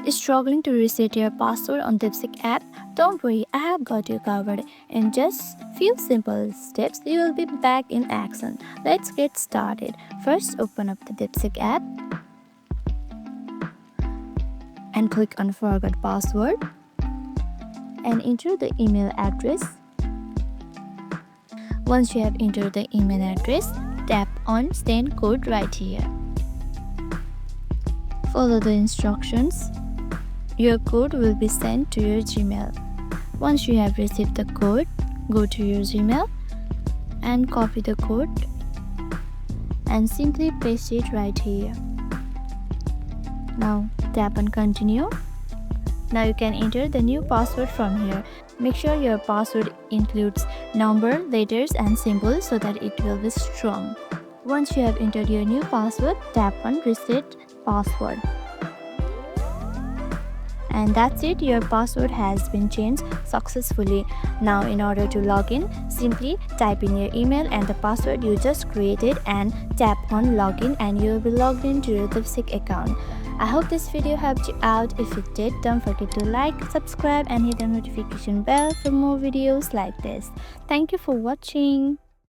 Struggling to reset your password on Deepseek app? Don't worry, I have got you covered. In just few simple steps, you will be back in action. Let's get started. First, open up the Deepseek app and click on Forgot Password and enter the email address. Once you have entered the email address, tap on Send Code right here. Follow the instructions. Your code will be sent to your Gmail. Once you have received the code, go to your Gmail and copy the code and simply paste it right here. Now tap on Continue. Now you can enter the new password from here. Make sure your password includes number, letters and symbols so that it will be strong. Once you have entered your new password, tap on Reset Password. And that's it, your password has been changed successfully. Now in order to log in, simply type in your email and the password you just created and tap on login and you will be logged into your Deepseek account. I hope this video helped you out. If it did, don't forget to like, subscribe and hit the notification bell for more videos like this. Thank you for watching.